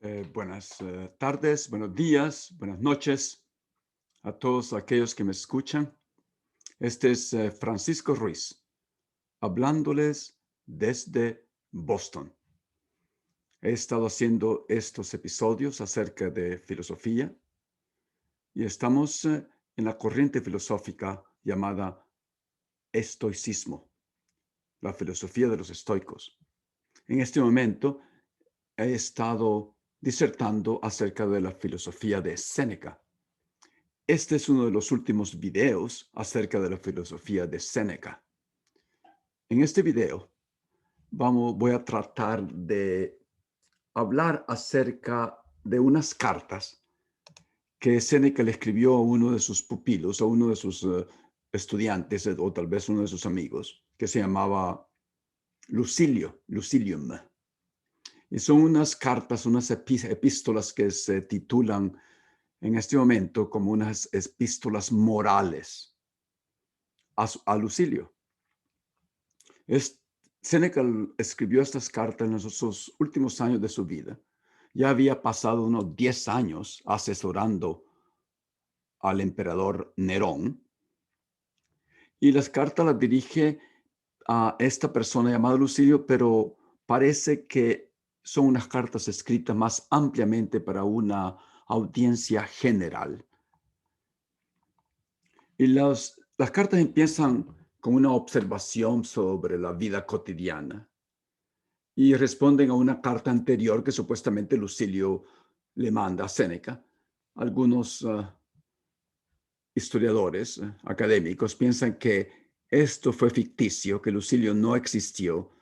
Buenas tardes, buenos días, buenas noches a todos aquellos que me escuchan. Este es Francisco Ruiz, hablándoles desde Boston. He estado haciendo estos episodios acerca de filosofía y estamos en la corriente filosófica llamada estoicismo, la filosofía de los estoicos. En este momento he estado disertando acerca de la filosofía de Séneca. Este es uno de los últimos videos acerca de la filosofía de Séneca. En este video voy a tratar de hablar acerca de unas cartas que Séneca le escribió a uno de sus pupilos, a uno de sus estudiantes, o tal vez uno de sus amigos, que se llamaba Lucilium. Y son unas cartas, unas epístolas que se titulan en este momento como unas epístolas morales a Lucilio. Séneca escribió estas cartas en sus últimos años de su vida. Ya había pasado unos 10 años asesorando al emperador Nerón. Y las cartas las dirige a esta persona llamada Lucilio, pero parece que son unas cartas escritas más ampliamente para una audiencia general. Y las cartas empiezan con una observación sobre la vida cotidiana y responden a una carta anterior que supuestamente Lucilio le manda a Séneca. Algunos historiadores académicos piensan que esto fue ficticio, que Lucilio no existió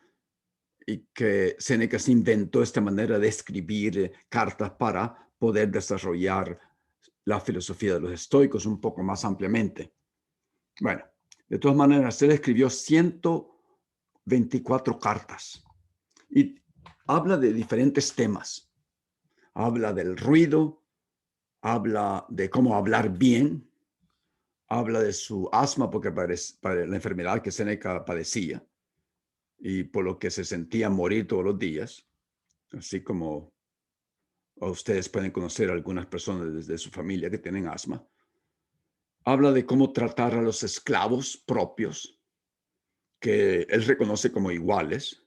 y que Séneca se inventó esta manera de escribir cartas para poder desarrollar la filosofía de los estoicos un poco más ampliamente. Bueno, de todas maneras, él escribió 124 cartas y habla de diferentes temas. Habla del ruido, habla de cómo hablar bien, habla de su asma porque para la enfermedad que Séneca padecía y por lo que se sentía morir todos los días, así como ustedes pueden conocer a algunas personas de su familia que tienen asma. Habla de cómo tratar a los esclavos propios, que él reconoce como iguales.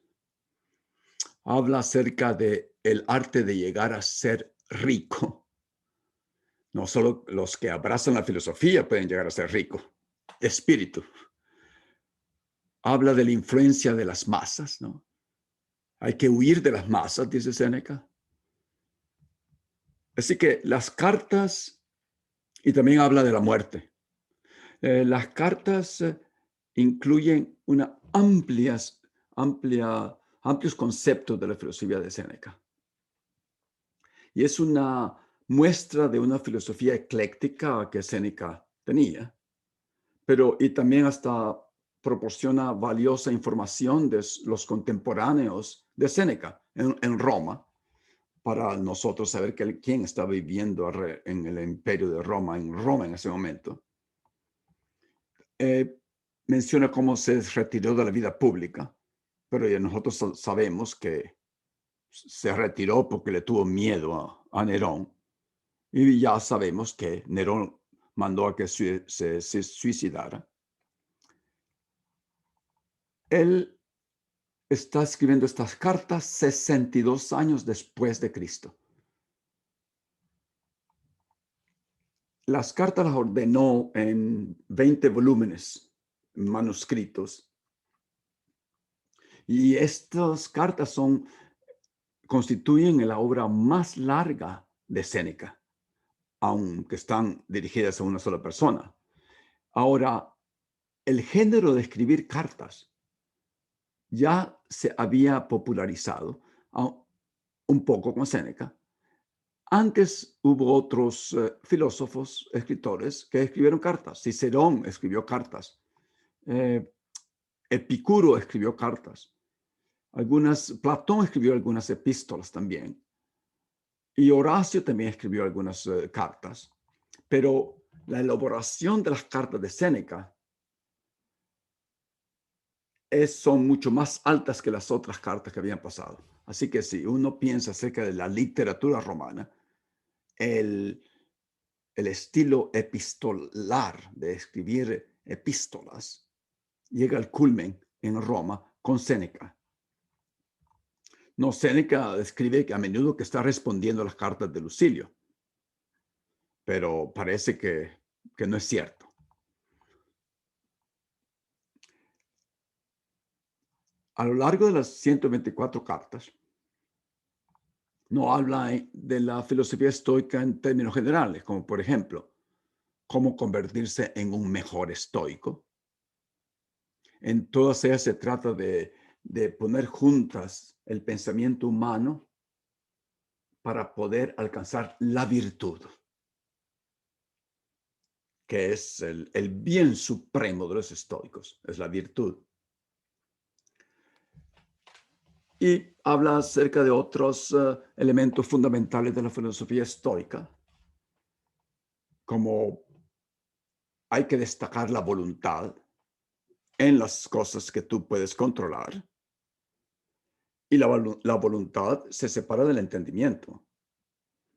Habla acerca de el arte de llegar a ser rico. No solo los que abrazan la filosofía pueden llegar a ser ricos. Espíritu. Habla de la influencia de las masas, ¿no? Hay que huir de las masas, dice Séneca. Así que las cartas, y también habla de la muerte. Las cartas incluyen amplios conceptos de la filosofía de Séneca. Y es una muestra de una filosofía ecléctica que Séneca tenía, y también hasta proporciona valiosa información de los contemporáneos de Séneca en Roma, para nosotros saber quién está viviendo en el imperio de Roma, en ese momento. Menciona cómo se retiró de la vida pública, pero ya nosotros sabemos que se retiró porque le tuvo miedo a Nerón. Y ya sabemos que Nerón mandó a que se suicidara. Él está escribiendo estas cartas 62 años después de Cristo. Las cartas las ordenó en 20 volúmenes manuscritos. Y estas cartas constituyen la obra más larga de Séneca, aunque están dirigidas a una sola persona. Ahora, el género de escribir cartas ya se había popularizado un poco con Séneca. Antes hubo otros filósofos, escritores que escribieron cartas. Cicerón escribió cartas. Epicuro escribió cartas. Platón escribió algunas epístolas también. Y Horacio también escribió algunas cartas. Pero la elaboración de las cartas de Séneca son mucho más altas que las otras cartas que habían pasado. Así que si uno piensa acerca de la literatura romana, el, el estilo epistolar de escribir epístolas llega al culmen en Roma con Séneca. No, Séneca escribe que a menudo que está respondiendo a las cartas de Lucilio, pero parece que no es cierto. A lo largo de las 124 cartas, no habla de la filosofía estoica en términos generales, como por ejemplo, cómo convertirse en un mejor estoico. En todas ellas se trata de poner juntas el pensamiento humano para poder alcanzar la virtud, que es el bien supremo de los estoicos, es la virtud. Y habla acerca de otros elementos fundamentales de la filosofía estoica, como hay que destacar la voluntad en las cosas que tú puedes controlar, y la voluntad se separa del entendimiento.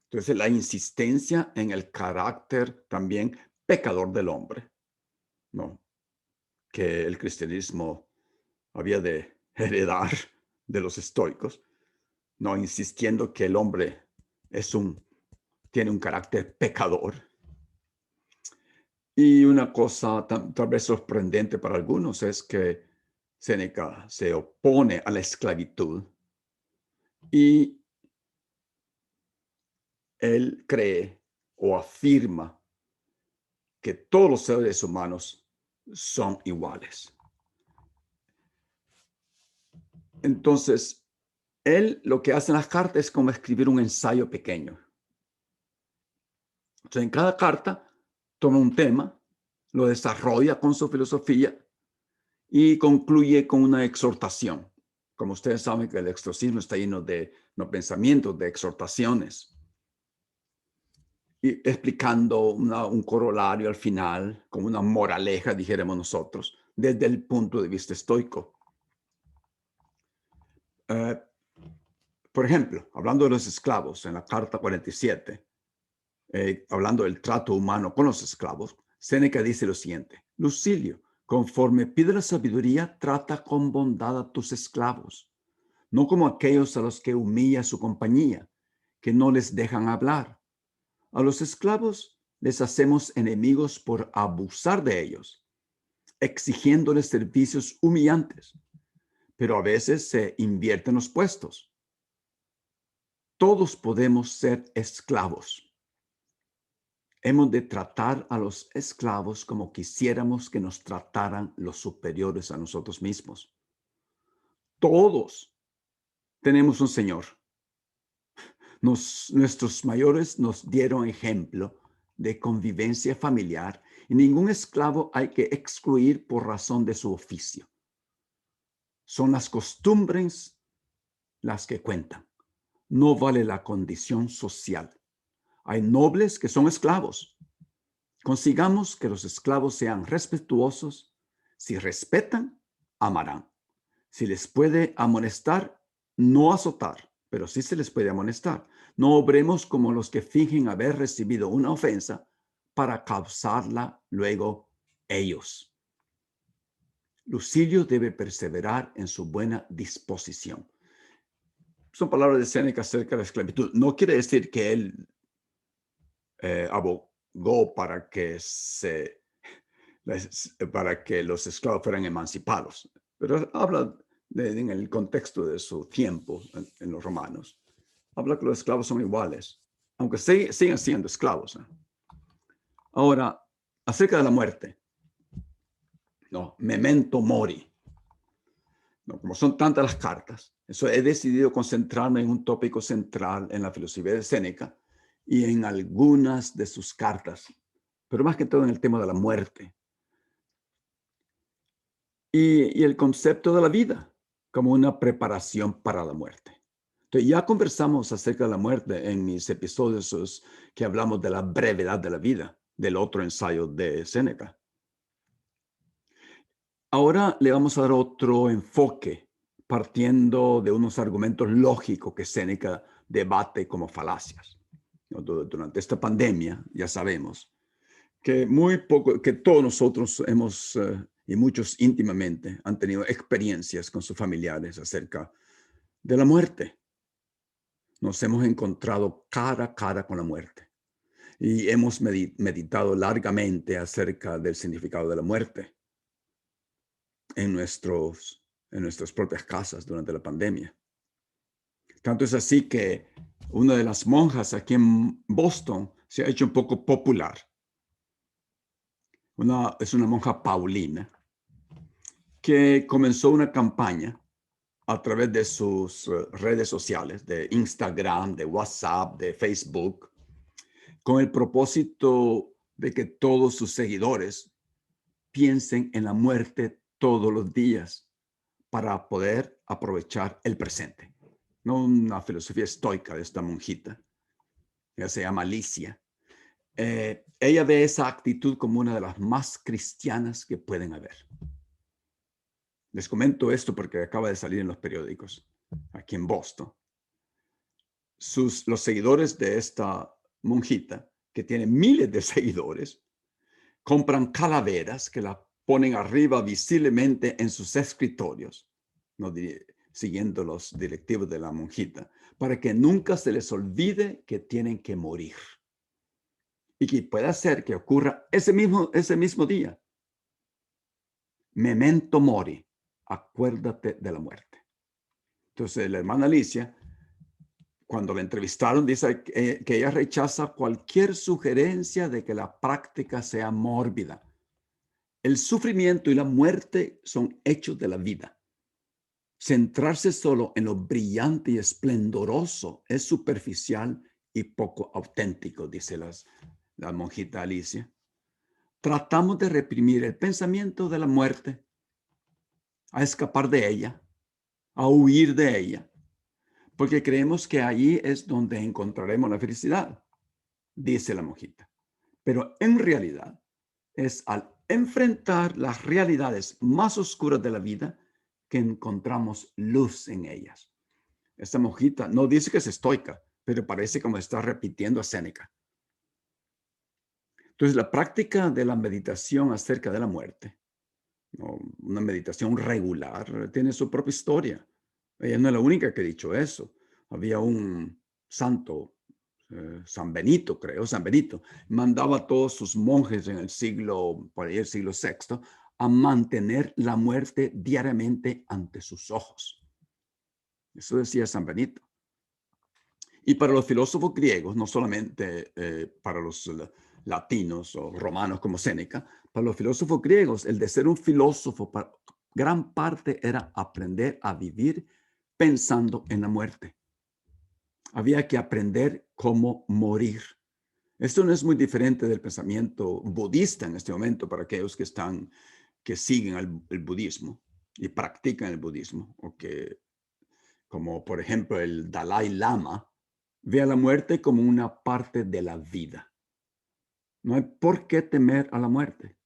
Entonces, la insistencia en el carácter también pecador del hombre, ¿no? Que el cristianismo había de heredar de los estoicos, no insistiendo que el hombre tiene un carácter pecador. Y una cosa tal vez sorprendente para algunos es que Séneca se opone a la esclavitud y él cree o afirma que todos los seres humanos son iguales. Entonces, él lo que hace en las cartas es como escribir un ensayo pequeño. Entonces, en cada carta toma un tema, lo desarrolla con su filosofía y concluye con una exhortación. Como ustedes saben que el estoicismo está lleno de pensamientos, de exhortaciones, y explicando un corolario al final, como una moraleja, dijéramos nosotros, desde el punto de vista estoico. Por ejemplo, hablando de los esclavos, en la carta 47, hablando del trato humano con los esclavos, Séneca dice lo siguiente: Lucilio, conforme pide la sabiduría, trata con bondad a tus esclavos, no como aquellos a los que humilla su compañía, que no les dejan hablar. A los esclavos les hacemos enemigos por abusar de ellos, exigiéndoles servicios humillantes, pero a veces se invierten los puestos. Todos podemos ser esclavos. Hemos de tratar a los esclavos como quisiéramos que nos trataran los superiores a nosotros mismos. Todos tenemos un Señor. Nuestros mayores nos dieron ejemplo de convivencia familiar y ningún esclavo hay que excluir por razón de su oficio. Son las costumbres las que cuentan. No vale la condición social. Hay nobles que son esclavos. Consigamos que los esclavos sean respetuosos. Si respetan, amarán. Si les puede amonestar, no azotar, pero sí se les puede amonestar. No obremos como los que fingen haber recibido una ofensa para causarla luego ellos. Lucilio debe perseverar en su buena disposición. Son palabras de Séneca acerca de la esclavitud. No quiere decir que él abogó para que los esclavos fueran emancipados, pero habla en el contexto de su tiempo en los romanos. Habla que los esclavos son iguales, aunque sigan siendo esclavos. Ahora, acerca de la muerte. No, memento mori. No, como son tantas las cartas, eso he decidido concentrarme en un tópico central en la filosofía de Séneca y en algunas de sus cartas, pero más que todo en el tema de la muerte y el concepto de la vida como una preparación para la muerte. Entonces, ya conversamos acerca de la muerte en mis episodios que hablamos de la brevedad de la vida, del otro ensayo de Séneca. Ahora le vamos a dar otro enfoque, partiendo de unos argumentos lógicos que Séneca debate como falacias. ¿No? Durante esta pandemia, ya sabemos que que todos nosotros hemos, y muchos íntimamente, han tenido experiencias con sus familiares acerca de la muerte. Nos hemos encontrado cara a cara con la muerte y hemos meditado largamente acerca del significado de la muerte en nuestras propias casas durante la pandemia. Tanto es así que una de las monjas aquí en Boston se ha hecho un poco popular. Es una monja paulina que comenzó una campaña a través de sus redes sociales, de Instagram, de WhatsApp, de Facebook, con el propósito de que todos sus seguidores piensen en la muerte todos los días para poder aprovechar el presente. No una filosofía estoica de esta monjita, ella se llama Alicia. Ella ve esa actitud como una de las más cristianas que pueden haber. Les comento esto porque acaba de salir en los periódicos aquí en Boston. Los seguidores de esta monjita, que tiene miles de seguidores, compran calaveras que la ponen arriba visiblemente en sus escritorios, no siguiendo los directivos de la monjita, para que nunca se les olvide que tienen que morir. Y que pueda ser que ocurra ese mismo día. Memento mori, acuérdate de la muerte. Entonces la hermana Alicia, cuando la entrevistaron, dice que ella rechaza cualquier sugerencia de que la práctica sea mórbida. El sufrimiento y la muerte son hechos de la vida. Centrarse solo en lo brillante y esplendoroso es superficial y poco auténtico, dice la monjita Alicia. Tratamos de reprimir el pensamiento de la muerte, a escapar de ella, a huir de ella, porque creemos que allí es donde encontraremos la felicidad, dice la monjita. Pero en realidad es al enfrentar las realidades más oscuras de la vida que encontramos luz en ellas. Esta monjita no dice que es estoica, pero parece como está repitiendo a Séneca. Entonces, la práctica de la meditación acerca de la muerte, ¿no? Una meditación regular, tiene su propia historia. Ella no es la única que ha dicho eso. Había un santo, San Benito, creo, San Benito, mandaba a todos sus monjes en el por ahí el siglo VI, a mantener la muerte diariamente ante sus ojos. Eso decía San Benito. Y para los filósofos griegos, no solamente para los latinos o romanos como Séneca, para los filósofos griegos, el de ser un filósofo, gran parte era aprender a vivir pensando en la muerte. Había que aprender cómo morir. Esto no es muy diferente del pensamiento budista en este momento para aquellos que siguen el budismo y practican el budismo, o que, como por ejemplo el Dalai Lama, ve a la muerte como una parte de la vida. No hay por qué temer a la muerte.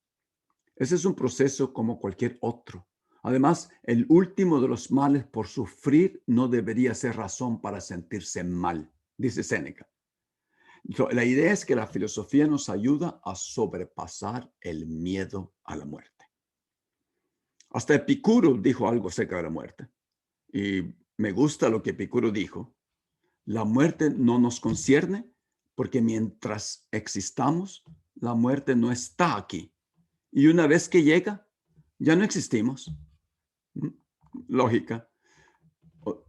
Ese es un proceso como cualquier otro. Además, el último de los males por sufrir no debería ser razón para sentirse mal, dice Séneca. La idea es que la filosofía nos ayuda a sobrepasar el miedo a la muerte. Hasta Epicuro dijo algo acerca de la muerte. Y me gusta lo que Epicuro dijo. La muerte no nos concierne porque mientras existamos, la muerte no está aquí. Y una vez que llega, ya no existimos. Lógica.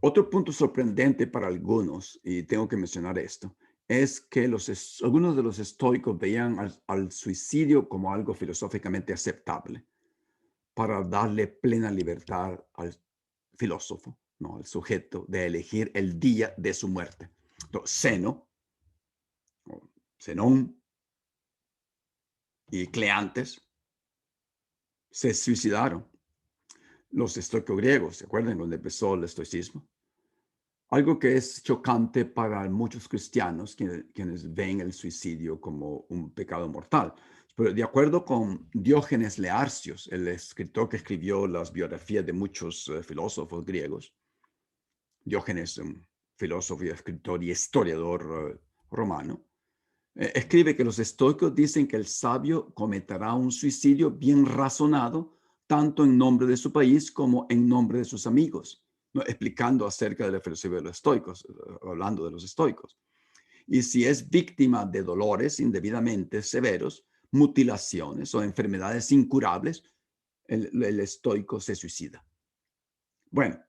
Otro punto sorprendente para algunos, y tengo que mencionar esto, es que algunos de los estoicos veían al suicidio como algo filosóficamente aceptable para darle plena libertad al filósofo, ¿no? Al sujeto, de elegir el día de su muerte. Zeno, Zenón y Cleantes se suicidaron. Los estoicos griegos, ¿se acuerdan donde empezó el estoicismo? Algo que es chocante para muchos cristianos quienes ven el suicidio como un pecado mortal, Pero de acuerdo con Diógenes Laercios, el escritor que escribió las biografías de muchos filósofos griegos, Diógenes, un filósofo y escritor y historiador romano, escribe que los estoicos dicen que el sabio cometerá un suicidio bien razonado, tanto en nombre de su país como en nombre de sus amigos, ¿no? Explicando acerca de la filosofía de los estoicos, hablando de los estoicos. Y si es víctima de dolores indebidamente severos, mutilaciones o enfermedades incurables, el estoico se suicida. Bueno,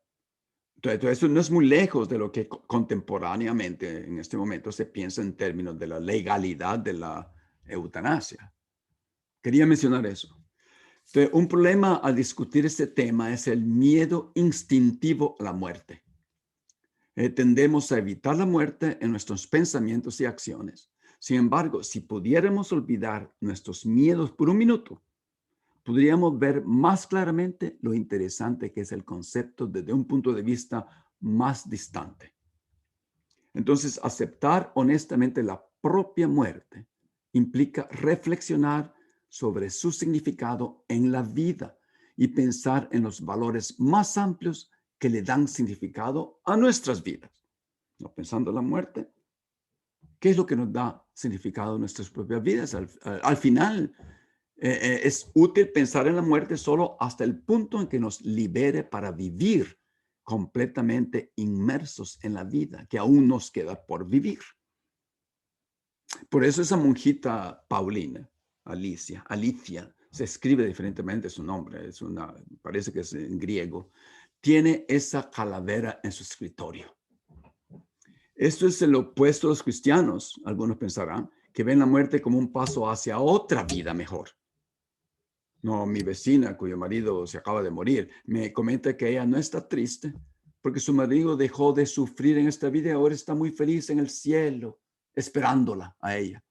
entonces eso no es muy lejos de lo que contemporáneamente en este momento se piensa en términos de la legalidad de la eutanasia. Quería mencionar eso. Entonces, un problema al discutir este tema es el miedo instintivo a la muerte. Tendemos a evitar la muerte en nuestros pensamientos y acciones. Sin embargo, si pudiéramos olvidar nuestros miedos por un minuto, podríamos ver más claramente lo interesante que es el concepto desde un punto de vista más distante. Entonces, aceptar honestamente la propia muerte implica reflexionar sobre su significado en la vida y pensar en los valores más amplios que le dan significado a nuestras vidas. No pensando en la muerte, ¿qué es lo que nos da significado a nuestras propias vidas? Al final, es útil pensar en la muerte solo hasta el punto en que nos libere para vivir completamente inmersos en la vida que aún nos queda por vivir. Por eso esa monjita Paulina, Alicia, se escribe diferentemente su nombre, parece que es en griego, tiene esa calavera en su escritorio. Esto es el opuesto a los cristianos, algunos pensarán, que ven la muerte como un paso hacia otra vida mejor. No, mi vecina, cuyo marido se acaba de morir, me comenta que ella no está triste porque su marido dejó de sufrir en esta vida y ahora está muy feliz en el cielo, esperándola a ella.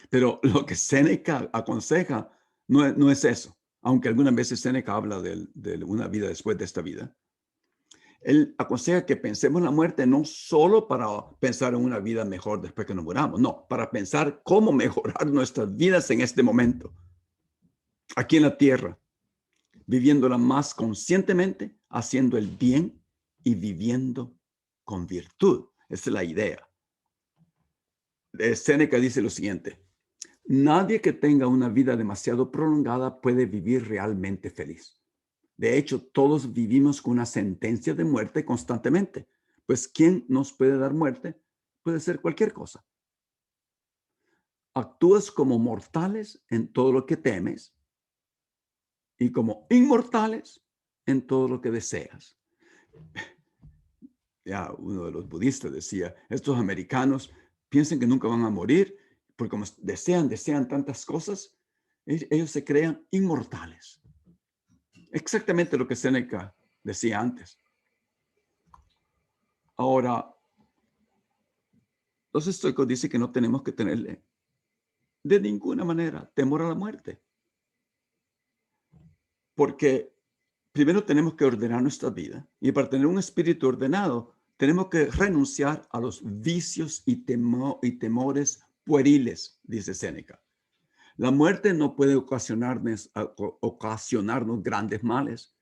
Pero lo que Séneca aconseja no es eso, aunque algunas veces Séneca habla de una vida después de esta vida. Él aconseja que pensemos en la muerte no solo para pensar en una vida mejor después que nos muramos, no, para pensar cómo mejorar nuestras vidas en este momento, aquí en la tierra, viviéndola más conscientemente, haciendo el bien y viviendo con virtud. Esa es la idea. Séneca dice lo siguiente: nadie que tenga una vida demasiado prolongada puede vivir realmente feliz. De hecho, todos vivimos con una sentencia de muerte constantemente, pues ¿quién nos puede dar muerte? Puede ser cualquier cosa. Actúas como mortales en todo lo que temes y como inmortales en todo lo que deseas. Ya uno de los budistas decía, estos americanos piensan que nunca van a morir porque como desean tantas cosas, ellos se crean inmortales. Exactamente lo que Séneca decía antes. Ahora, los estoicos dicen que no tenemos que tenerle de ninguna manera temor a la muerte. Porque primero tenemos que ordenar nuestra vida y para tener un espíritu ordenado tenemos que renunciar a los vicios y temores pueriles, dice Séneca. La muerte no puede ocasionarnos grandes males,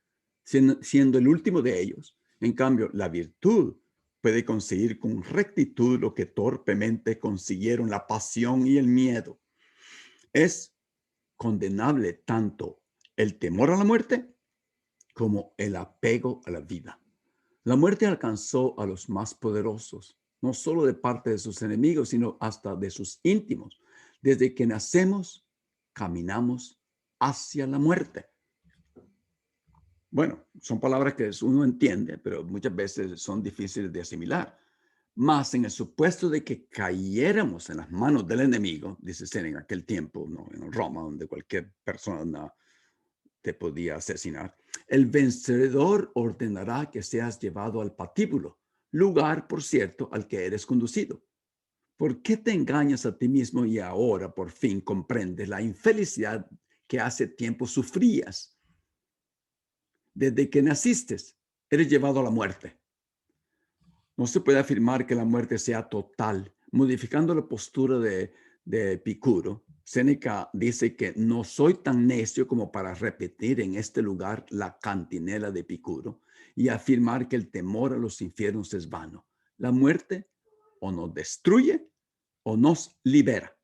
siendo el último de ellos. En cambio, la virtud puede conseguir con rectitud lo que torpemente consiguieron la pasión y el miedo. Es condenable tanto el temor a la muerte como el apego a la vida. La muerte alcanzó a los más poderosos, no solo de parte de sus enemigos, sino hasta de sus íntimos. Desde que nacemos, caminamos hacia la muerte. Bueno, son palabras que uno entiende, pero muchas veces son difíciles de asimilar. Más en el supuesto de que cayéramos en las manos del enemigo, dice Séneca, en aquel tiempo, ¿no? En Roma, donde cualquier persona te podía asesinar, el vencedor ordenará que seas llevado al patíbulo, lugar, por cierto, al que eres conducido. ¿Por qué te engañas a ti mismo y ahora por fin comprendes la infelicidad que hace tiempo sufrías? Desde que naciste, eres llevado a la muerte. No se puede afirmar que la muerte sea total, modificando la postura de Epicuro. Séneca dice que no soy tan necio como para repetir en este lugar la cantinela de Epicuro y afirmar que el temor a los infiernos es vano. La muerte o nos destruye o nos libera.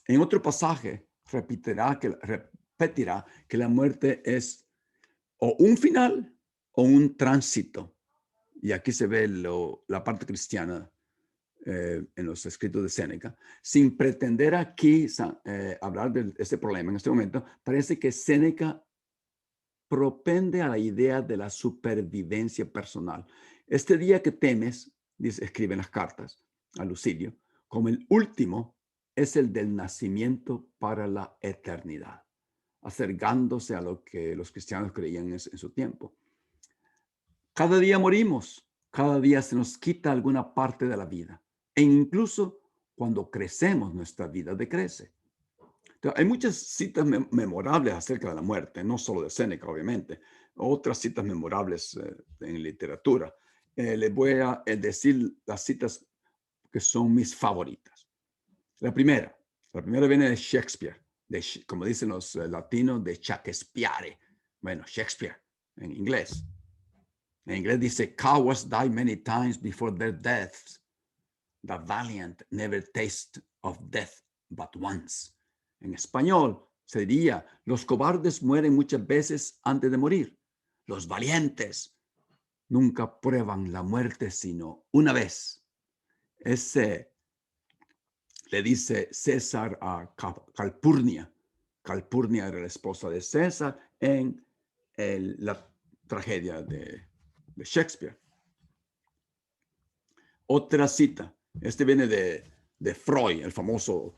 En otro pasaje repetirá que la muerte es o un final o un tránsito. Y aquí se ve la parte cristiana en los escritos de Séneca. Sin pretender aquí hablar de este problema en este momento, parece que Séneca propende a la idea de la supervivencia personal. Este día que temes, escribe en las cartas a Lucilio, como el último es el del nacimiento para la eternidad, acercándose a lo que los cristianos creían en su tiempo. Cada día morimos, cada día se nos quita alguna parte de la vida, e incluso cuando crecemos, nuestra vida decrece. Entonces, hay muchas citas memorables acerca de la muerte, no solo de Séneca, obviamente, otras citas memorables en literatura. Les voy a decir las citas que son mis favoritas. La primera viene de Shakespeare, como dicen los latinos, de Shakespeare. Bueno, Shakespeare, en inglés. En inglés dice, cowards die many times before their deaths. The valiant never taste of death but once. En español se diría, los cobardes mueren muchas veces antes de morir. Los valientes nunca prueban la muerte sino una vez. Ese le dice César a Calpurnia. Calpurnia era la esposa de César en la tragedia de Shakespeare. Otra cita. Este viene de Freud, el famoso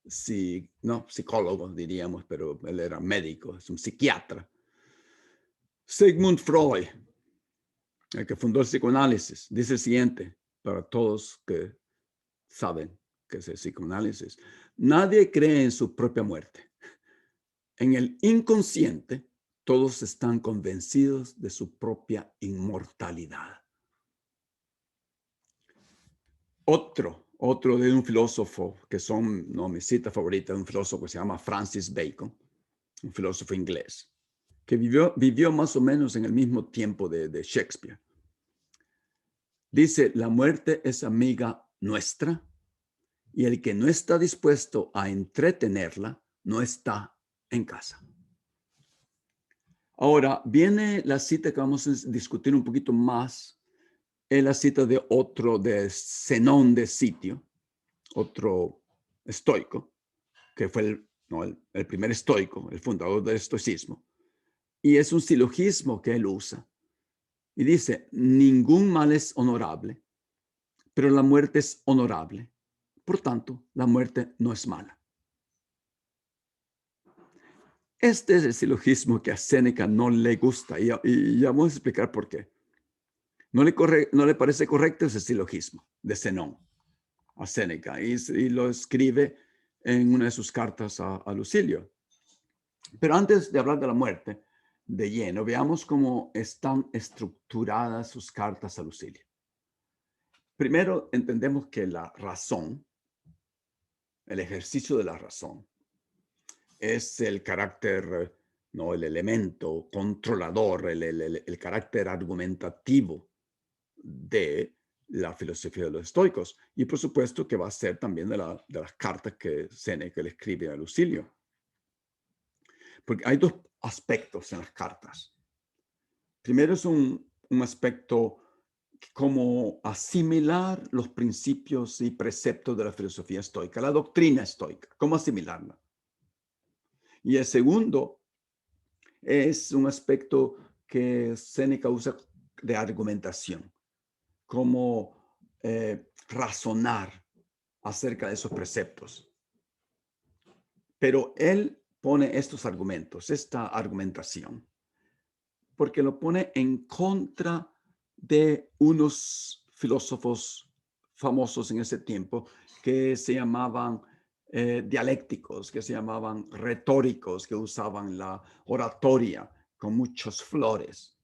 psicólogo, diríamos, pero él era médico, es un psiquiatra. Sigmund Freud, el que fundó el psicoanálisis, dice el siguiente, para todos que saben que es el psicoanálisis. Nadie cree en su propia muerte. En el inconsciente, todos están convencidos de su propia inmortalidad. Otro de un filósofo, que son mis citas favoritas, un filósofo que se llama Francis Bacon, un filósofo inglés, que vivió más o menos en el mismo tiempo de Shakespeare. Dice, la muerte es amiga nuestra y el que no está dispuesto a entretenerla no está en casa. Ahora, viene la cita que vamos a discutir un poquito más, es la cita de Zenón de Sitio, otro estoico, que fue el primer estoico, el fundador del estoicismo. Y es un silogismo que él usa. Y dice, ningún mal es honorable, pero la muerte es honorable. Por tanto, la muerte no es mala. Este es el silogismo que a Séneca no le gusta y ya vamos a explicar por qué. No le parece correcto ese silogismo de Zenón a Séneca y lo escribe en una de sus cartas a Lucilio. Pero antes de hablar de la muerte de lleno, veamos cómo están estructuradas sus cartas a Lucilio. Primero, entendemos que la razón, el ejercicio de la razón, es el carácter, el elemento controlador, el carácter argumentativo de la filosofía de los estoicos. Y por supuesto que va a ser también de las cartas que Séneca le escribe a Lucilio. Porque hay dos aspectos en las cartas. Primero es un aspecto como asimilar los principios y preceptos de la filosofía estoica, la doctrina estoica, cómo asimilarla. Y el segundo es un aspecto que Séneca usa de argumentación, cómo razonar acerca de esos preceptos. Pero él pone estos argumentos, esta argumentación, porque lo pone en contra de unos filósofos famosos en ese tiempo que se llamaban dialécticos, que se llamaban retóricos, que usaban la oratoria con muchas flores.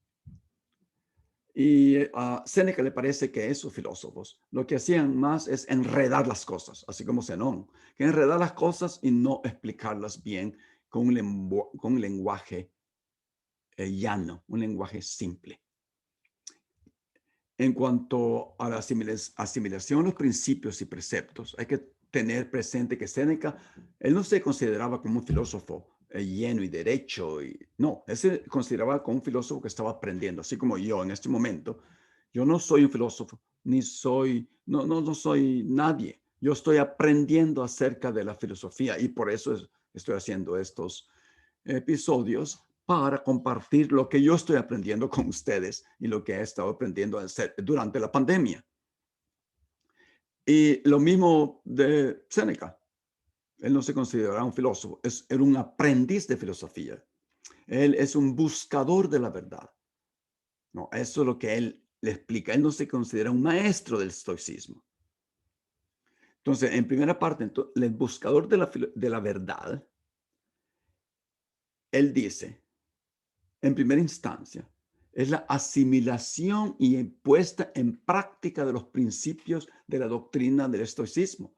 Y a Séneca le parece que esos filósofos lo que hacían más es enredar las cosas, así como Zenón, que enredar las cosas y no explicarlas bien con un lenguaje llano, un lenguaje simple. En cuanto a la asimilación, los principios y preceptos, hay que tener presente que Séneca, él no se consideraba como un filósofo lleno y derecho. No, él se consideraba como un filósofo que estaba aprendiendo, así como yo en este momento. Yo no soy un filósofo, ni soy, no soy nadie. Yo estoy aprendiendo acerca de la filosofía y por eso estoy haciendo estos episodios para compartir lo que yo estoy aprendiendo con ustedes y lo que he estado aprendiendo a hacer durante la pandemia. Y lo mismo de Séneca. Él no se consideraba un filósofo, era un aprendiz de filosofía. Él es un buscador de la verdad. No, eso es lo que él le explica. Él no se considera un maestro del estoicismo. Entonces, en primera parte, el buscador de la verdad, él dice, en primera instancia, es la asimilación y puesta en práctica de los principios de la doctrina del estoicismo.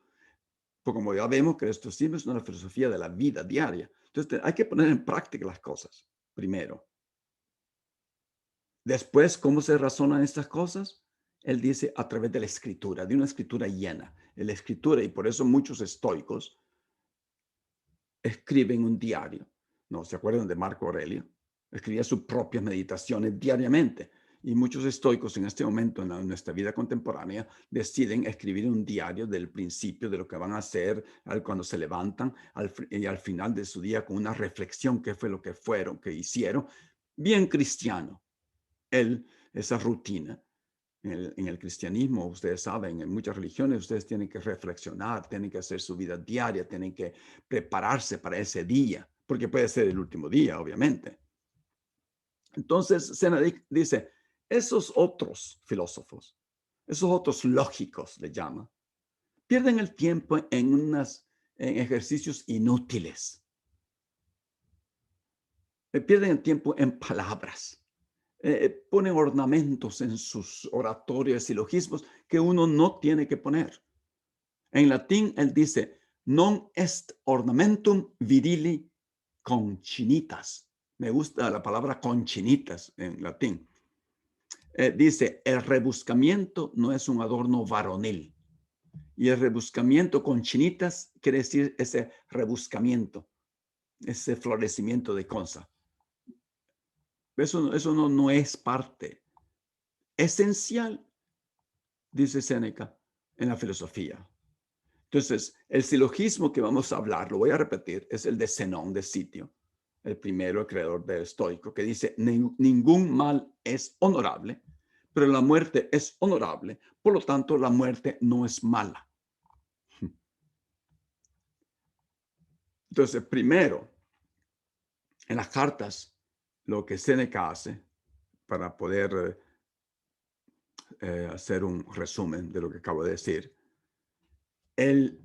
Porque como ya vemos que el estoicismo es una filosofía de la vida diaria. Entonces hay que poner en práctica las cosas primero. Después, ¿cómo se razonan estas cosas? Él dice a través de la escritura, de una escritura llena. La escritura, y por eso muchos estoicos escriben un diario. ¿No se acuerdan de Marco Aurelio? Escribía sus propias meditaciones diariamente. Y muchos estoicos en este momento en nuestra vida contemporánea deciden escribir un diario del principio de lo que van a hacer cuando se levantan y al final de su día con una reflexión, qué fue lo que fueron, que hicieron. Bien cristiano, esa rutina. En el cristianismo, ustedes saben, en muchas religiones, ustedes tienen que reflexionar, tienen que hacer su vida diaria, tienen que prepararse para ese día, porque puede ser el último día, obviamente. Entonces, Séneca dice, esos otros filósofos, esos otros lógicos, le llama, pierden el tiempo en ejercicios inútiles. Pierden el tiempo en palabras. Ponen ornamentos en sus oratorios y silogismos que uno no tiene que poner. En latín, él dice, non est ornamentum virili concinitas. Me gusta la palabra concinitas en latín. Dice, el rebuscamiento no es un adorno varonil. Y el rebuscamiento con chinitas quiere decir ese rebuscamiento, ese florecimiento de cosa. Eso no es parte esencial, dice Séneca, en la filosofía. Entonces, el silogismo que vamos a hablar, lo voy a repetir, es el de Zenón de Sitio, el primero, el creador del estoico, que dice, ningún mal es honorable, pero la muerte es honorable, por lo tanto, la muerte no es mala. Entonces, primero, en las cartas, lo que Séneca hace para poder hacer un resumen de lo que acabo de decir, él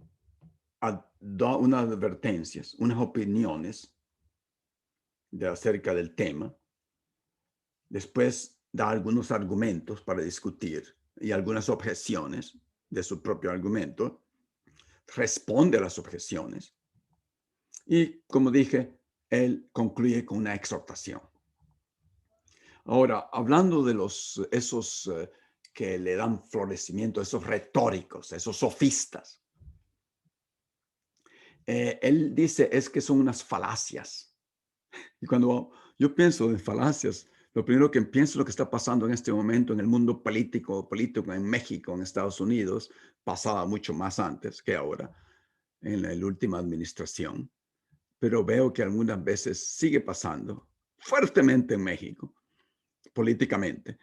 da unas advertencias, unas opiniones acerca del tema. Después da algunos argumentos para discutir y algunas objeciones de su propio argumento. Responde a las objeciones. Y como dije, él concluye con una exhortación. Ahora, hablando de esos que le dan florecimiento, esos retóricos, esos sofistas, él dice es que son unas falacias. Y cuando yo pienso en falacias, lo primero que pienso es lo que está pasando en este momento en el mundo político en México, en Estados Unidos, pasaba mucho más antes que ahora, en la última administración, pero veo que algunas veces sigue pasando fuertemente en México, políticamente,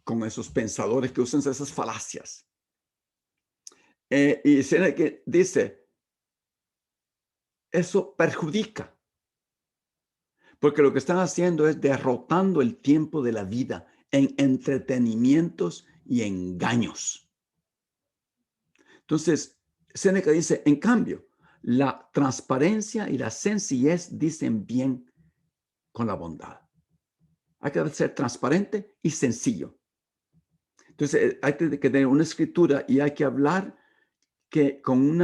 con esos pensadores que usan esas falacias. Y Seneca dice, eso perjudica, porque lo que están haciendo es derrotando el tiempo de la vida en entretenimientos y engaños. Entonces, Séneca dice, en cambio, la transparencia y la sencillez dicen bien con la bondad. Hay que ser transparente y sencillo. Entonces, hay que tener una escritura y hay que hablar que con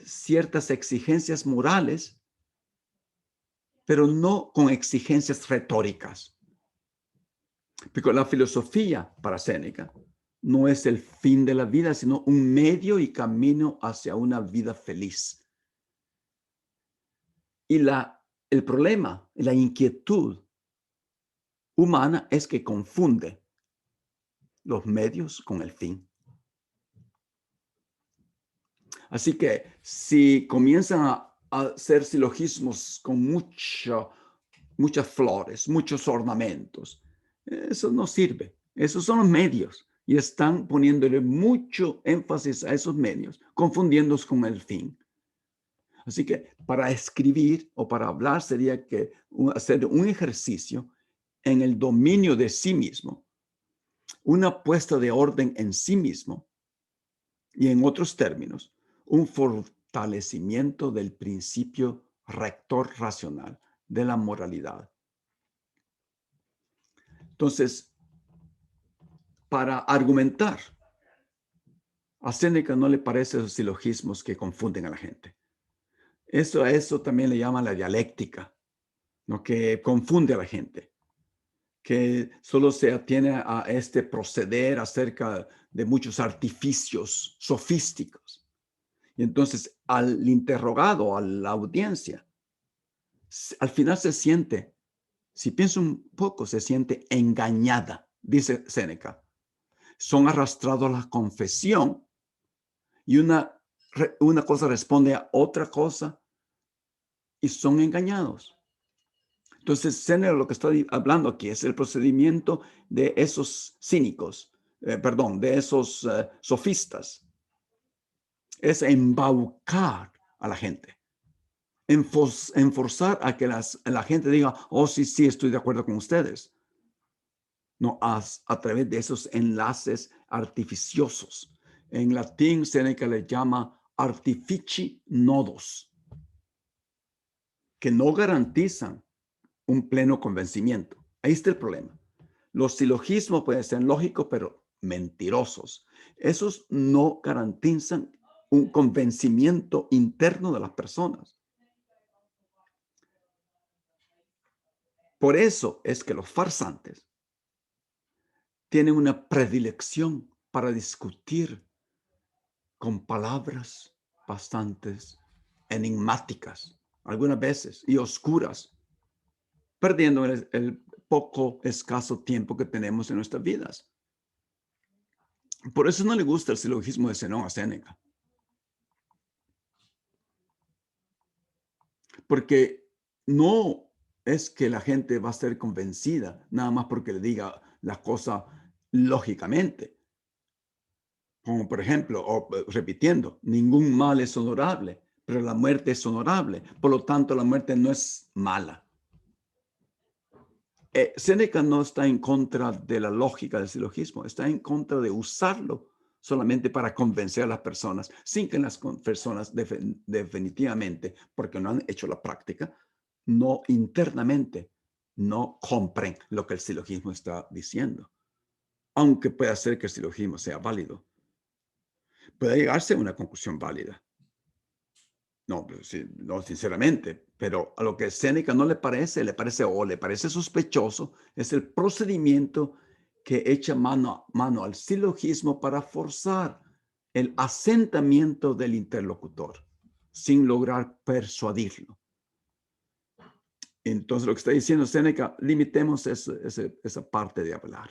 ciertas exigencias morales, pero no con exigencias retóricas. Porque la filosofía para Séneca no es el fin de la vida, sino un medio y camino hacia una vida feliz. Y el problema, la inquietud humana es que confunde los medios con el fin. Así que si comienzan a hacer silogismos con muchas flores, muchos ornamentos, eso no sirve. Esos son los medios y están poniéndole mucho énfasis a esos medios, confundiéndolos con el fin. Así que para escribir o para hablar sería que hacer un ejercicio en el dominio de sí mismo, una puesta de orden en sí mismo y, en otros términos, un fortalecimiento del principio rector racional de la moralidad. Entonces, para argumentar, a Séneca no le parecen esos silogismos que confunden a la gente. A eso también le llaman la dialéctica, ¿no? Que confunde a la gente, que solo se atiene a este proceder acerca de muchos artificios sofísticos. Y entonces al interrogado, a la audiencia, al final se siente, si piensa un poco, se siente engañada, dice Séneca. Son arrastrados a la confesión y una cosa responde a otra cosa y son engañados. Entonces, Séneca lo que está hablando aquí es el procedimiento de esos cínicos, de esos sofistas. Es embaucar a la gente, enforzar a que la gente diga, oh, sí, sí, estoy de acuerdo con ustedes. No, a través de esos enlaces artificiosos. En latín, Séneca le llama artifici nodos, que no garantizan un pleno convencimiento. Ahí está el problema. Los silogismos pueden ser lógicos, pero mentirosos. Esos no garantizan un convencimiento interno de las personas. Por eso es que los farsantes tienen una predilección para discutir con palabras bastante enigmáticas, algunas veces, y oscuras, perdiendo el poco escaso tiempo que tenemos en nuestras vidas. Por eso no le gusta el silogismo de Zenón a Séneca. Porque no es que la gente va a ser convencida nada más porque le diga la cosa lógicamente. Como por ejemplo, repitiendo, ningún mal es honorable, pero la muerte es honorable. Por lo tanto, la muerte no es mala. Séneca no está en contra de la lógica del silogismo, está en contra de usarlo solamente para convencer a las personas, sin que las personas definitivamente, porque no han hecho la práctica, no internamente, no compren lo que el silogismo está diciendo. Aunque pueda ser que el silogismo sea válido, puede llegarse a una conclusión válida. No, sí, no, sinceramente, pero a lo que Séneca no le parece sospechoso, es el procedimiento que echa mano al silogismo para forzar el asentamiento del interlocutor, sin lograr persuadirlo. Entonces, lo que está diciendo Séneca, limitemos esa parte de hablar.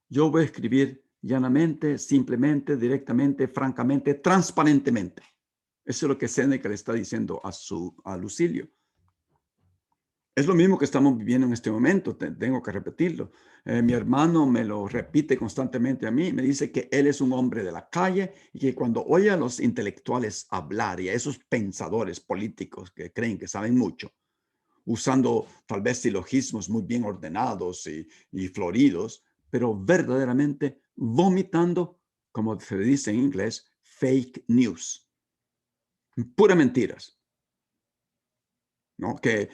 Yo voy a escribir llanamente, simplemente, directamente, francamente, transparentemente. Eso es lo que Séneca le está diciendo a Lucilio. Es lo mismo que estamos viviendo en este momento, tengo que repetirlo. Mi hermano me lo repite constantemente a mí, me dice que él es un hombre de la calle y que cuando oye a los intelectuales hablar y a esos pensadores políticos que creen que saben mucho, usando tal vez silogismos muy bien ordenados y floridos, pero verdaderamente vomitando, como se dice en inglés, fake news. Puras mentiras, ¿no? Que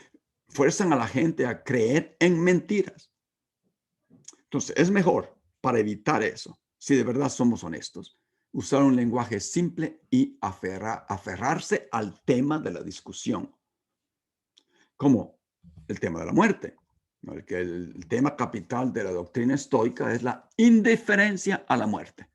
fuerzan a la gente a creer en mentiras. Entonces, es mejor para evitar eso, si de verdad somos honestos, usar un lenguaje simple y aferrarse al tema de la discusión, como el tema de la muerte. ¿No? El tema capital de la doctrina estoica es la indiferencia a la muerte.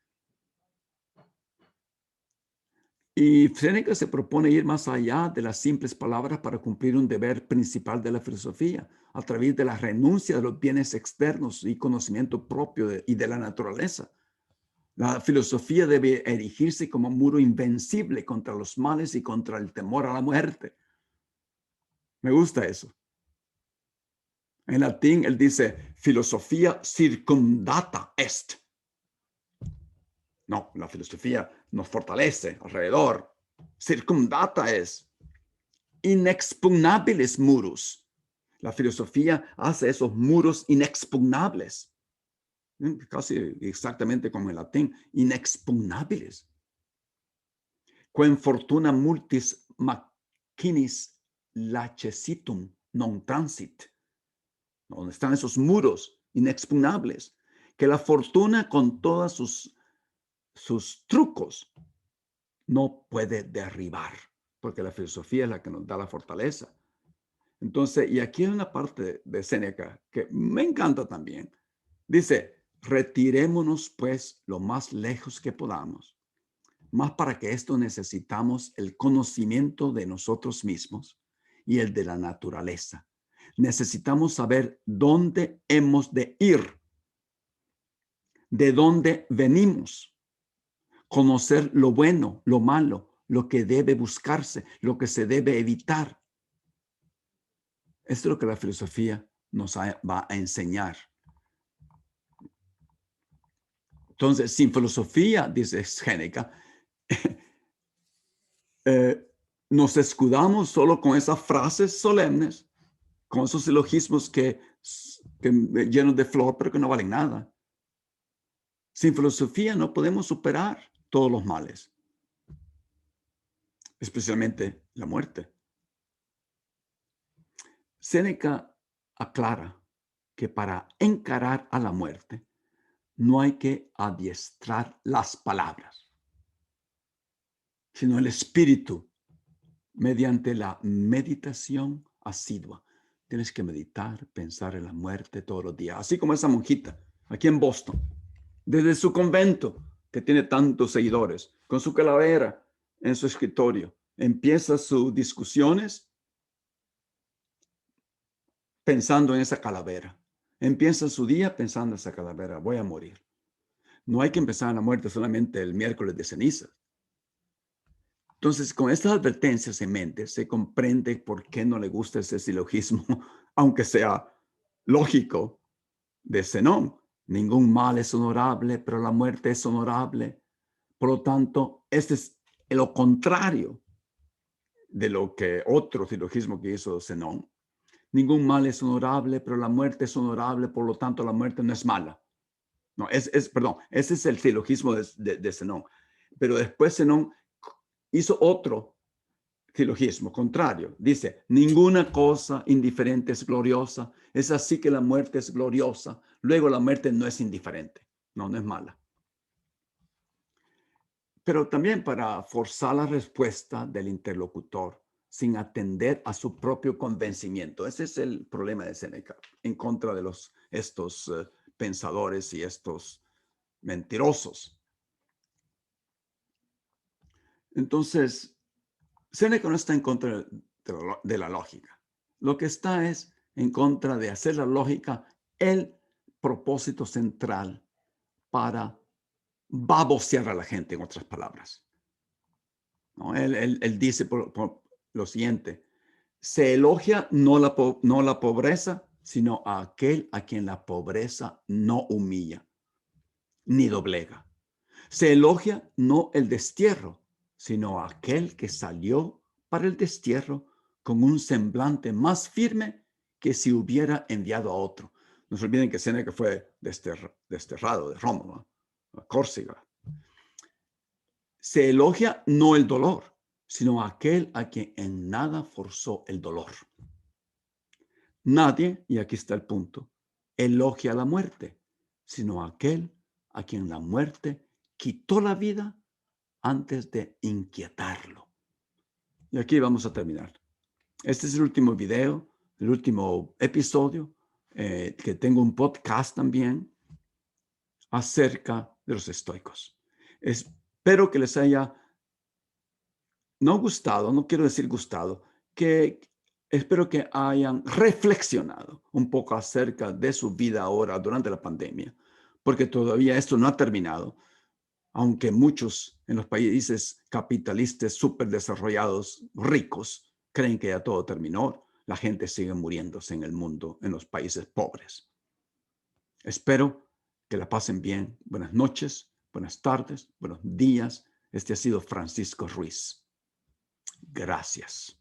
Y Séneca se propone ir más allá de las simples palabras para cumplir un deber principal de la filosofía, a través de la renuncia de los bienes externos y conocimiento propio y de la naturaleza. La filosofía debe erigirse como muro invencible contra los males y contra el temor a la muerte. Me gusta eso. En latín, él dice, filosofía circundata est. No, la filosofía nos fortalece alrededor. Circundata es. Inexpugnables muros. La filosofía hace esos muros inexpugnables. Casi exactamente como en latín. Inexpugnables. Quem fortuna multis machinis lacecitum non transit. Donde están esos muros inexpugnables. Que la fortuna con todos sus trucos no puede derribar, porque la filosofía es la que nos da la fortaleza. Entonces, y aquí hay una parte de Séneca que me encanta también. Dice, retirémonos pues lo más lejos que podamos. Más para que esto necesitamos el conocimiento de nosotros mismos y el de la naturaleza. Necesitamos saber dónde hemos de ir, de dónde venimos, conocer lo bueno, lo malo, lo que debe buscarse, lo que se debe evitar. Esto es lo que la filosofía nos va a enseñar. Entonces, sin filosofía, dice Séneca, nos escudamos solo con esas frases solemnes, con esos silogismos que llenos de flor, pero que no valen nada. Sin filosofía no podemos superar todos los males, especialmente la muerte. Séneca aclara que para encarar a la muerte no hay que adiestrar las palabras, sino el espíritu mediante la meditación asidua. Tienes que meditar, pensar en la muerte todos los días, así como esa monjita aquí en Boston, desde su convento, que tiene tantos seguidores, con su calavera en su escritorio, empieza sus discusiones pensando en esa calavera. Empieza su día pensando en esa calavera, voy a morir. No hay que empezar la muerte solamente el miércoles de cenizas. Entonces, con estas advertencias en mente, se comprende por qué no le gusta ese silogismo, aunque sea lógico, de Zenón. Ningún mal es honorable, pero la muerte es honorable. Por lo tanto, este es lo contrario de lo que otro silogismo que hizo Zenón. Ningún mal es honorable, pero la muerte es honorable, por lo tanto, la muerte no es mala. No, perdón, ese es el silogismo de Zenón. Pero después Zenón hizo otro silogismo contrario. Dice, ninguna cosa indiferente es gloriosa. Es así que la muerte es gloriosa. Luego la muerte no es indiferente. No es mala. Pero también para forzar la respuesta del interlocutor sin atender a su propio convencimiento. Ese es el problema de Séneca en contra de estos pensadores y estos mentirosos. Entonces, Séneca no está en contra de la lógica. Lo que está es en contra de hacer la lógica el propósito central para babosear a la gente, en otras palabras. ¿No? Él dice por lo siguiente, se elogia no la pobreza, sino a aquel a quien la pobreza no humilla ni doblega. Se elogia no el destierro, sino a aquel que salió para el destierro con un semblante más firme que si hubiera enviado a otro. No se olviden que Séneca fue desterrado de Roma, ¿no? A Córcega. Se elogia no el dolor, sino a aquel a quien en nada forzó el dolor. Nadie, y aquí está el punto, elogia la muerte, sino a aquel a quien la muerte quitó la vida antes de inquietarlo. Y aquí vamos a terminar. Este es el último video, el último episodio, que tengo un podcast también acerca de los estoicos. Espero que les haya no gustado, no quiero decir gustado, que espero que hayan reflexionado un poco acerca de su vida ahora durante la pandemia, porque todavía esto no ha terminado, aunque muchos en los países capitalistas súper desarrollados, ricos, creen que ya todo terminó. La gente sigue muriéndose en el mundo, en los países pobres. Espero que la pasen bien. Buenas noches, buenas tardes, buenos días. Este ha sido Francisco Ruiz. Gracias.